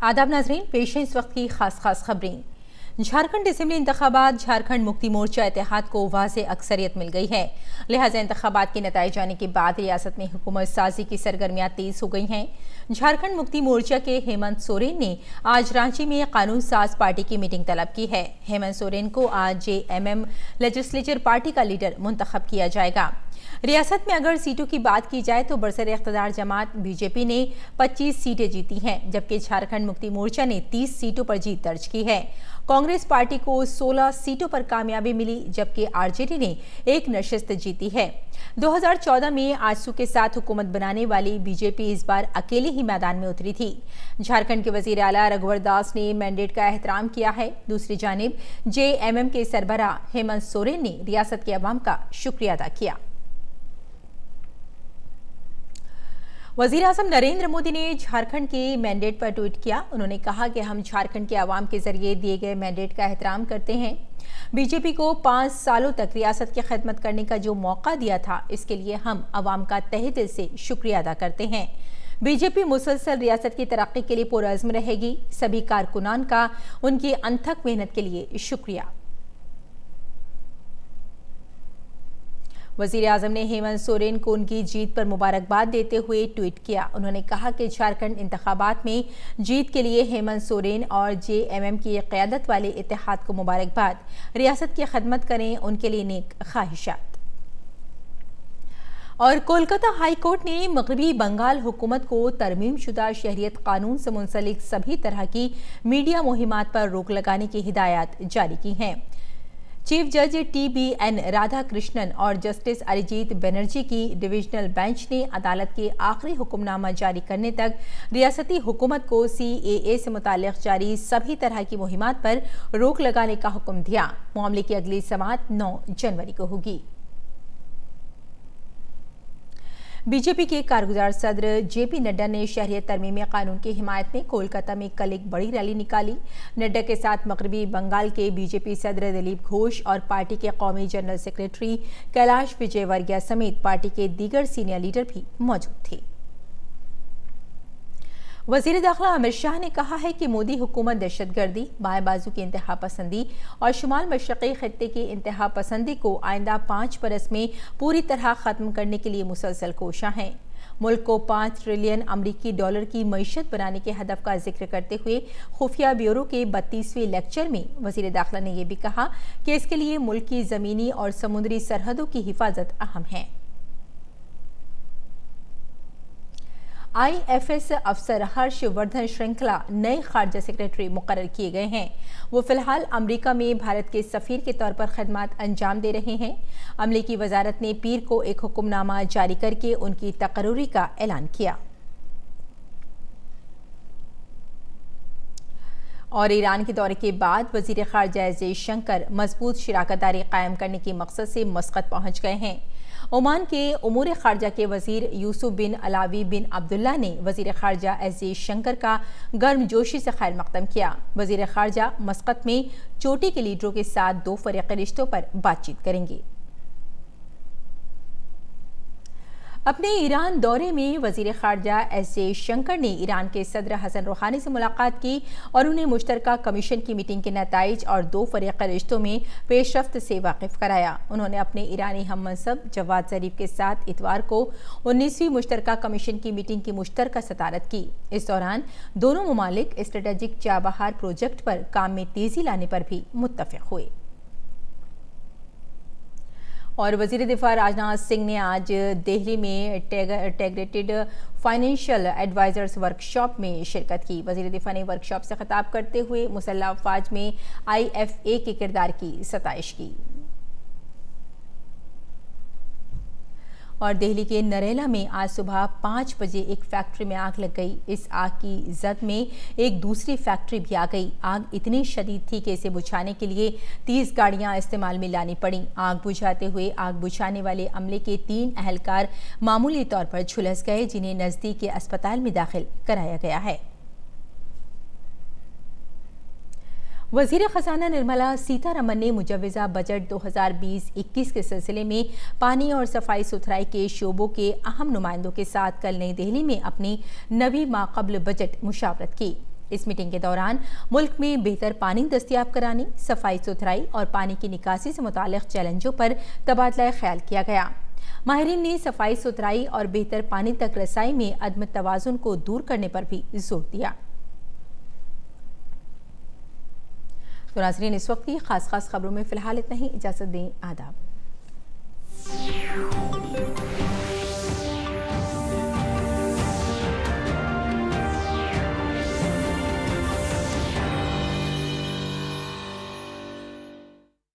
आदाब नाजरीन, पेश है इस वक्त की खास खबरें। झारखंड असेंबली इंतखाबात, झारखंड मुक्ति मोर्चा इत्तेहाद को वाज़े अक्सरियत मिल गई है। लिहाजा इंतखाबात के नतीजे जाने के बाद रियासत में हुकूमत साजी की सरगर्मियां तेज हो गई हैं। झारखंड मुक्ति मोर्चा के हेमंत सोरेन ने आज रांची में कानून साज पार्टी की मीटिंग तलब की है। हेमंत सोरेन को आज JMM लेजिस्लेचर पार्टी का लीडर मुंतखब किया जाएगा। रियासत में अगर सीटों की बात की जाए तो बरसर इख्तिदार जमात BJP ने 25 सीटें जीती हैं, जबकि झारखंड मुक्ति मोर्चा ने 30 सीटों पर जीत दर्ज की है। कांग्रेस पार्टी को 16 सीटों पर कामयाबी मिली, जबकि RJD ने एक नशिस्त जीती है। 2014 में आजसू के साथ हुकूमत बनाने वाली BJP इस बार अकेले ही मैदान में उतरी थी। झारखंड के वजीर आला रघुवर दास ने मैंडेट का एहतराम किया है। दूसरी जानिब JMM के सरबराह हेमंत सोरेन ने रियासत के अवाम का शुक्रिया अदा किया। वज़ीर आज़म नरेंद्र मोदी ने झारखंड के मैंडेट पर ट्वीट किया। उन्होंने कहा कि हम झारखंड के अवाम के जरिए दिए गए मैंडेट का एहतराम करते हैं। BJP को 5 सालों तक रियासत की खिदमत करने का जो मौका दिया था, इसके लिए हम अवाम का तहे दिल से शुक्रिया अदा करते हैं। BJP मुसलसल रियासत की तरक्की के लिए पुरअज़्म रहेगी। सभी कारकुनान का उनकी अनथक मेहनत के लिए शुक्रिया। वज़ीर आज़म ने हेमंत सोरेन को उनकी जीत पर मुबारकबाद देते हुए ट्वीट किया। उन्होंने कहा कि झारखंड इंतखाबात में जीत के लिए हेमंत सोरेन और JMM की क़यादत वाले इत्तेहाद को मुबारकबाद। रियासत की खिदमत करें, उनके लिए नेक ख्वाहिशात। और कोलकाता हाई कोर्ट ने मगरबी बंगाल हुकूमत को तरमीम शुदा शहरियत कानून से मुंसलिक सभी तरह की मीडिया मुहिमात पर रोक लगाने की हिदायत जारी की हैं। चीफ जज TBN राधाकृष्णन और जस्टिस अरिजीत बनर्जी की डिविजनल बेंच ने अदालत के आखिरी हुक्मनामा जारी करने तक रियासती हुकूमत को CAA से मुताल्लिक जारी सभी तरह की मुहिमात पर रोक लगाने का हुक्म दिया। मामले की अगली समाअत 9 जनवरी को होगी। BJP के कारगुजार सदर JP नड्डा ने शहरियत तरमीमी कानून की हिमायत में कोलकाता में कल एक बड़ी रैली निकाली। नड्डा के साथ मगरबी बंगाल के BJP सदर दिलीप घोष और पार्टी के कौमी जनरल सेक्रेटरी कैलाश विजयवर्गीय समेत पार्टी के दीगर सीनियर लीडर भी मौजूद थे। वज़ीर दाखिला अमित शाह ने कहा है कि मोदी हुकूमत दहशतगर्दी, बाएं बाजू की इंतहा पसंदी और शुमाल मशरक़ी खित्ते की इंतहा पसंदी को आइंदा 5 बरस में पूरी तरह ख़त्म करने के लिए मुसलसल कोशिश हैं। मुल्क को 5 ट्रिलियन अमरीकी डॉलर की मईशत बनाने के हदफ का जिक्र करते हुए खुफिया ब्यूरो के 32वें लेक्चर में वज़ीर दाखिला ने यह भी कहा कि इसके लिए मुल्क की ज़मीनी और समुद्री सरहदों की हिफाजत अहम है। IFS अफसर हर्षवर्धन श्रृंखला नए खारजा सेक्रेटरी मुकर्रर किए गए हैं। वो फिलहाल अमेरिका में भारत के सफीर के तौर पर खदमात अंजाम दे रहे हैं। अमले की वजारत ने पीर को एक हुक्मनामा जारी करके उनकी तकर्री का ऐलान किया। और ईरान के दौरे के बाद वजीर खारजा जयशंकर मजबूत शराकतदारी कायम करने के मकसद से मस्कत पहुंच गए हैं। ओमान के उमूर खारजा के वजीर यूसुफ बिन अलावी बिन अब्दुल्ला ने वजीर खारजा जयशंकर का गर्मजोशी से खैर मकदम किया। वजीर खारजा मस्कत में चोटी के लीडरों के साथ 2 फ़रीक़ी रिश्तों पर बातचीत करेंगे। अपने ईरान दौरे में वजीर खारजा जयशंकर ने ईरान के सदर हसन रूहानी से मुलाकात की और उन्हें मुश्तरका कमीशन की मीटिंग के नताइज और 2 फ़रीक़ी रिश्तों में पेशरफ्त से वाकिफ कराया। उन्होंने अपने ईरानी हम मनसब जवाद ज़रीफ के साथ इतवार को 19वीं मुश्तरका कमीशन की मीटिंग की मुश्तरका सदारत की। इस दौरान दोनों ममालिक स्ट्रेटेजिक चाबहार प्रोजेक्ट पर काम में तेज़ी लाने पर भी मुत्तफ़िक़ हुए। और वज़ीर दिफा राजनाथ सिंह ने आज दिल्ली में इंटीग्रेटेड फाइनेंशियल एडवाइजर्स वर्कशॉप में शिरकत की। वज़ीर दिफा ने वर्कशॉप से खिताब करते हुए मुसल्लह अफ़वाज में IFA के किरदार की सताइश की। और दिल्ली के नरेला में आज सुबह 5 बजे एक फैक्ट्री में आग लग गई। इस आग की जद में एक दूसरी फैक्ट्री भी आ गई। आग इतनी शदीद थी कि इसे बुझाने के लिए 30 गाड़ियां इस्तेमाल में लानी पड़ी। आग बुझाते हुए आग बुझाने वाले अमले के 3 अहलकार मामूली तौर पर झुलस गए, जिन्हें नज़दीक के अस्पताल में दाखिल कराया गया है। वज़ीर ख़ज़ाना निर्मला सीतारमन ने मुजव्वज़ा बजट 2020-21 के सिलसिले में पानी और सफाई सुथराई के शोबों के अहम नुमाइंदों के साथ कल नई दिल्ली में अपनी 9वीं माक़बल बजट मुशावरत की। इस मीटिंग के दौरान मुल्क में बेहतर पानी दस्तियाब कराने, सफाई सुथराई और पानी की निकासी से मुतालिक चैलेंजों पर तबादला ख्याल किया गया। माहिरीन ने सफाई सुथराई और बेहतर पानी तक रसाई में अदम तवाज़ुन को दूर करने पर भी जोर दिया। तो नाज़रीन, इस वक्त की खास खबरों में फिलहाल इतना ही। इजाज़त दें। आदाब।